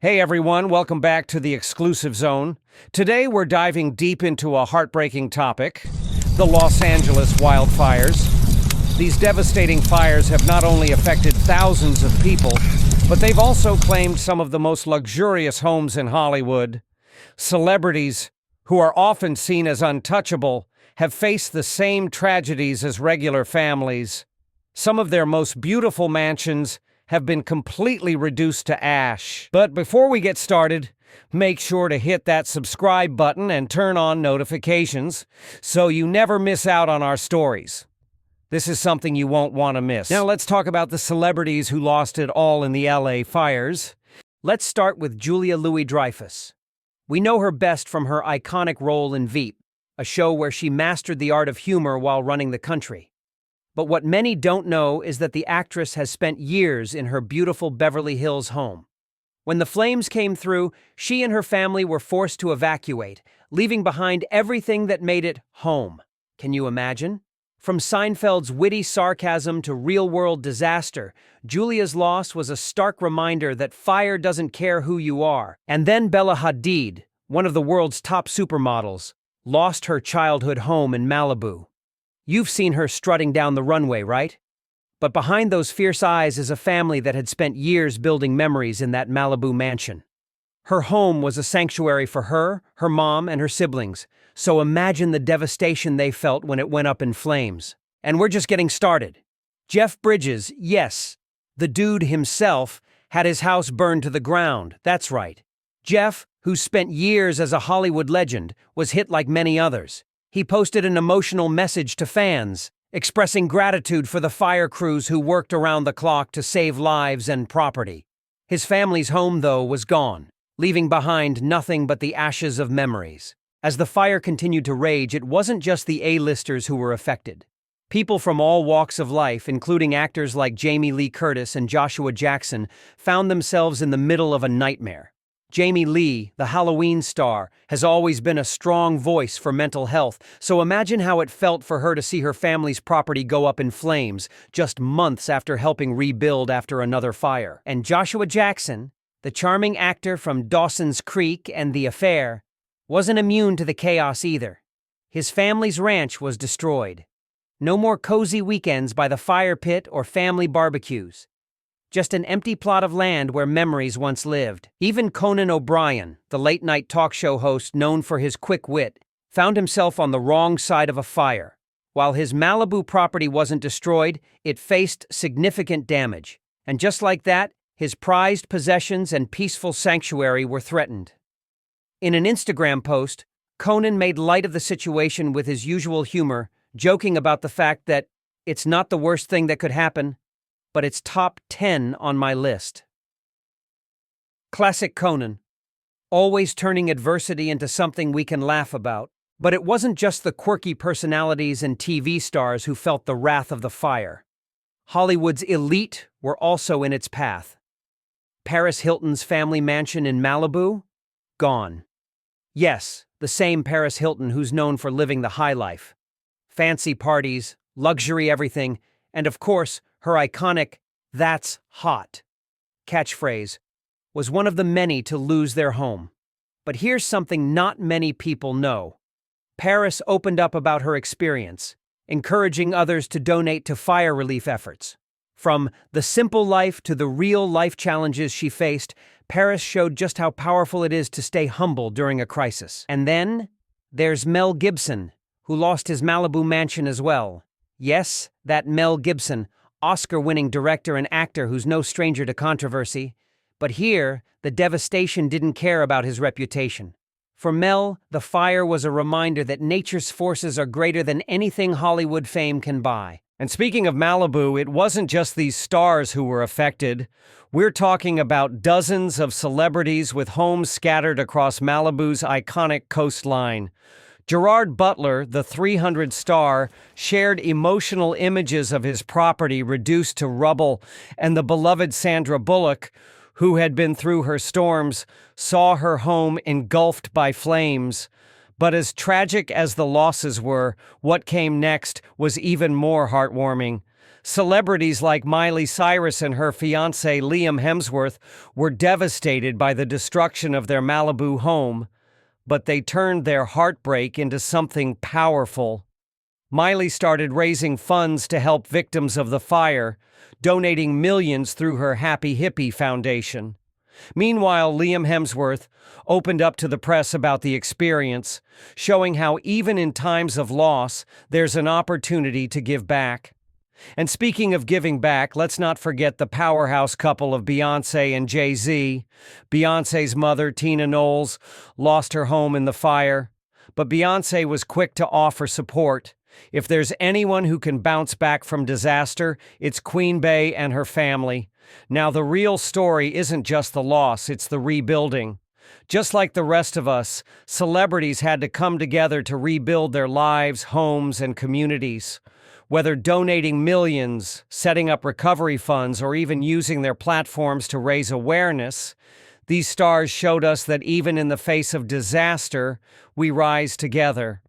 Hey everyone, welcome back to the Exclusive Zone. Today we're diving deep into a heartbreaking topic, the Los Angeles wildfires. These devastating fires have not only affected thousands of people, but they've also claimed some of the most luxurious homes in Hollywood. Celebrities, who are often seen as untouchable, have faced the same tragedies as regular families. Some of their most beautiful mansions have been completely reduced to ash. But before we get started, make sure to hit that subscribe button and turn on notifications so you never miss out on our stories. This is something you won't want to miss. Now let's talk about the celebrities who lost it all in the LA fires. Let's start with Julia Louis-Dreyfus. We know her best from her iconic role in Veep, a show where she mastered the art of humor while running the country. But what many don't know is that the actress has spent years in her beautiful Beverly Hills home. When the flames came through, she and her family were forced to evacuate, leaving behind everything that made it home. Can you imagine? From Seinfeld's witty sarcasm to real-world disaster, Julia's loss was a stark reminder that fire doesn't care who you are. And then Bella Hadid, one of the world's top supermodels, lost her childhood home in Malibu. You've seen her strutting down the runway, right? But behind those fierce eyes is a family that had spent years building memories in that Malibu mansion. Her home was a sanctuary for her, her mom, and her siblings, so imagine the devastation they felt when it went up in flames. And we're just getting started. Jeff Bridges, yes, the dude himself, had his house burned to the ground. That's right. Jeff, who spent years as a Hollywood legend, was hit like many others. He posted an emotional message to fans, expressing gratitude for the fire crews who worked around the clock to save lives and property. His family's home, though, was gone, leaving behind nothing but the ashes of memories. As the fire continued to rage, it wasn't just the A-listers who were affected. People from all walks of life, including actors like Jamie Lee Curtis and Joshua Jackson, found themselves in the middle of a nightmare. Jamie Lee, the Halloween star, has always been a strong voice for mental health, so imagine how it felt for her to see her family's property go up in flames just months after helping rebuild after another fire. And Joshua Jackson, the charming actor from Dawson's Creek and The Affair, wasn't immune to the chaos either. His family's ranch was destroyed. No more cozy weekends by the fire pit or family barbecues. Just an empty plot of land where memories once lived. Even Conan O'Brien, the late-night talk show host known for his quick wit, found himself on the wrong side of a fire. While his Malibu property wasn't destroyed, it faced significant damage. And just like that, his prized possessions and peaceful sanctuary were threatened. In an Instagram post, Conan made light of the situation with his usual humor, joking about the fact that it's not the worst thing that could happen, but it's top 10 on my list. Classic Conan, always turning adversity into something we can laugh about. But it wasn't just the quirky personalities and TV stars who felt the wrath of the fire. Hollywood's elite were also in its path. Paris Hilton's family mansion in Malibu? Gone. Yes, the same Paris Hilton who's known for living the high life. Fancy parties, luxury everything, and of course, her iconic, "That's hot" catchphrase was one of the many to lose their home. But here's something not many people know. Paris opened up about her experience, encouraging others to donate to fire relief efforts. From the simple life to the real-life challenges she faced, Paris showed just how powerful it is to stay humble during a crisis. And then, there's Mel Gibson, who lost his Malibu mansion as well. Yes, that Mel Gibson, Oscar-winning director and actor who's no stranger to controversy. But here, the devastation didn't care about his reputation. For Mel, the fire was a reminder that nature's forces are greater than anything Hollywood fame can buy. And speaking of Malibu, it wasn't just these stars who were affected. We're talking about dozens of celebrities with homes scattered across Malibu's iconic coastline. Gerard Butler, the 300 star, shared emotional images of his property reduced to rubble, and the beloved Sandra Bullock, who had been through her storms, saw her home engulfed by flames. But as tragic as the losses were, what came next was even more heartwarming. Celebrities like Miley Cyrus and her fiancé Liam Hemsworth were devastated by the destruction of their Malibu home, but they turned their heartbreak into something powerful. Miley started raising funds to help victims of the fire, donating millions through her Happy Hippie Foundation. Meanwhile, Liam Hemsworth opened up to the press about the experience, showing how even in times of loss, there's an opportunity to give back. And speaking of giving back, let's not forget the powerhouse couple of Beyoncé and Jay-Z. Beyoncé's mother, Tina Knowles, lost her home in the fire, but Beyoncé was quick to offer support. If there's anyone who can bounce back from disaster, it's Queen Bey and her family. Now, the real story isn't just the loss, it's the rebuilding. Just like the rest of us, celebrities had to come together to rebuild their lives, homes, and communities. Whether donating millions, setting up recovery funds, or even using their platforms to raise awareness, these stars showed us that even in the face of disaster, we rise together.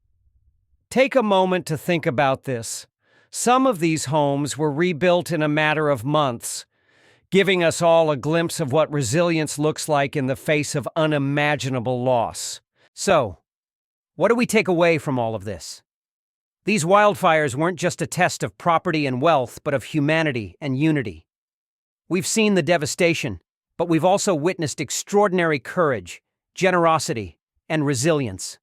Take a moment to think about this. Some of these homes were rebuilt in a matter of months, giving us all a glimpse of what resilience looks like in the face of unimaginable loss. So, what do we take away from all of this? These wildfires weren't just a test of property and wealth, but of humanity and unity. We've seen the devastation, but we've also witnessed extraordinary courage, generosity, and resilience.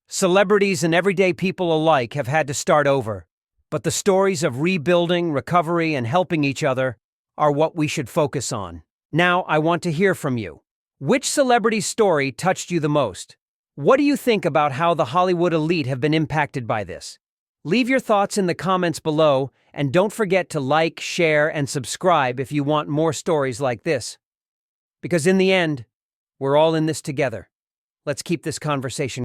Celebrities and everyday people alike have had to start over, but the stories of rebuilding, recovery, and helping each other are what we should focus on. Now, I want to hear from you. Which celebrity's story touched you the most? What do you think about how the Hollywood elite have been impacted by this? Leave your thoughts in the comments below, and don't forget to like, share, and subscribe if you want more stories like this. Because in the end, we're all in this together. Let's keep this conversation